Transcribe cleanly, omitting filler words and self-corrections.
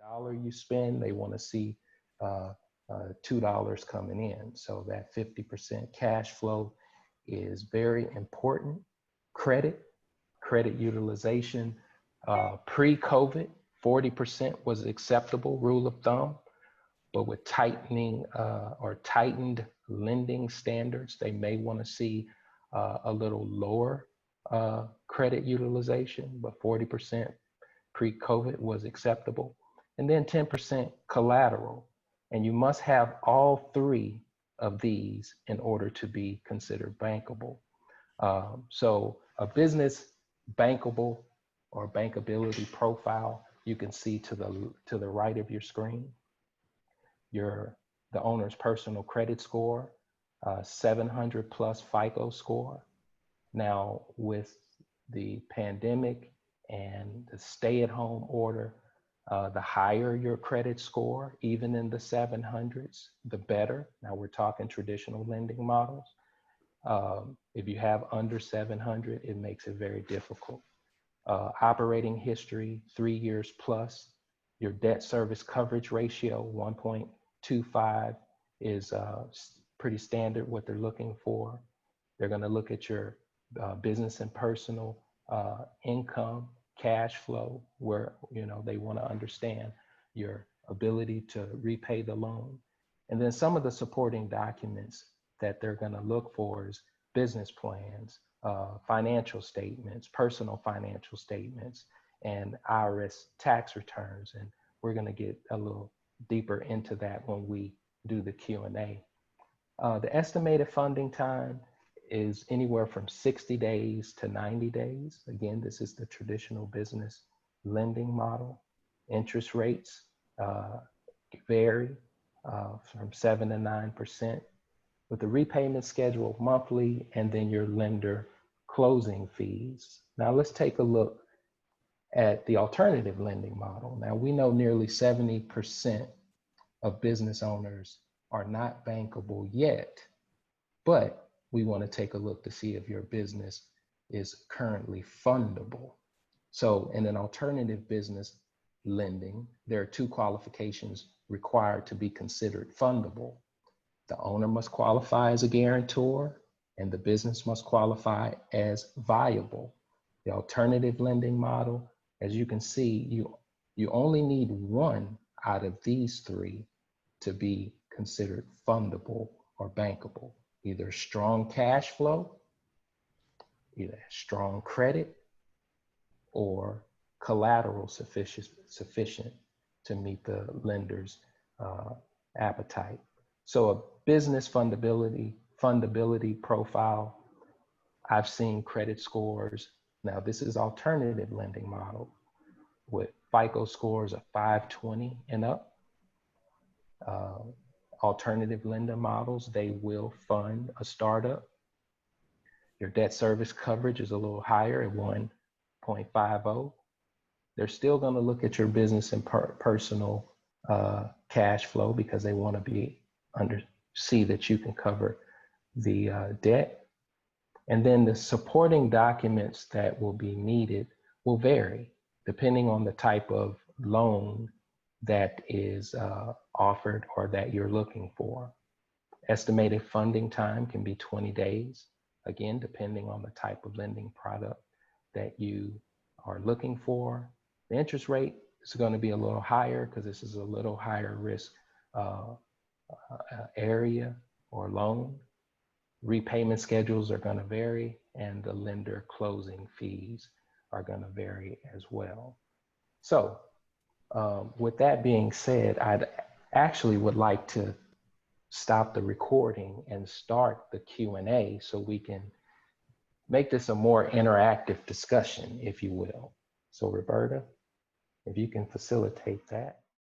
dollar you spend, they want to see $2 coming in. So that 50% cash flow is very important. Credit utilization, pre-COVID, 40% was acceptable rule of thumb, but with tightening or tightened lending standards, they may want to see a little lower credit utilization, but 40% pre-COVID was acceptable. And then 10% collateral. And you must have all three of these in order to be considered bankable. So a business bankable or bankability profile, you can see to the right of your screen. The owner's personal credit score, 700 plus FICO score. Now with the pandemic and the stay-at-home order, the higher your credit score, even in the 700s, the better. Now we're talking traditional lending models. If you have under 700, it makes it very difficult. Operating history, 3 years plus. Your debt service coverage ratio, 1.25 is pretty standard what they're looking for. They're gonna look at your business and personal income, cash flow, where they want to understand your ability to repay the loan. And then some of the supporting documents that they're going to look for is business plans, financial statements, personal financial statements, and IRS tax returns. And we're going to get a little deeper into that when we do the Q&A. The estimated funding time is anywhere from 60 days to 90 days. Again, this is the traditional business lending model. Interest rates vary from 7 to 9%, with the repayment schedule monthly, and then your lender closing fees. Now let's take a look at the alternative lending model. Now we know nearly 70% of business owners are not bankable yet, but we want to take a look to see if your business is currently fundable. So in an alternative business lending, there are 2 qualifications required to be considered fundable. The owner must qualify as a guarantor, and the business must qualify as viable. The alternative lending model, as you can see, you only need 1 out of these 3 to be considered fundable or bankable. Either strong cash flow, either strong credit, or collateral sufficient to meet the lender's appetite. So a business fundability profile, I've seen credit scores. Now this is alternative lending model with FICO scores of 520 and up. Alternative lender models, they will fund a startup. Your debt service coverage is a little higher at 1.50. They're still going to look at your business and personal cash flow because they want to see that you can cover the debt. And then the supporting documents that will be needed will vary depending on the type of loan that is offered or that you're looking for. Estimated funding time can be 20 days, again, depending on the type of lending product that you are looking for. The interest rate is going to be a little higher because this is a little higher risk area or loan. Repayment schedules are going to vary, and the lender closing fees are going to vary as well. So with that being said, I'd actually would like to stop the recording and start the Q&A so we can make this a more interactive discussion, if you will. So Roberta, if you can facilitate that.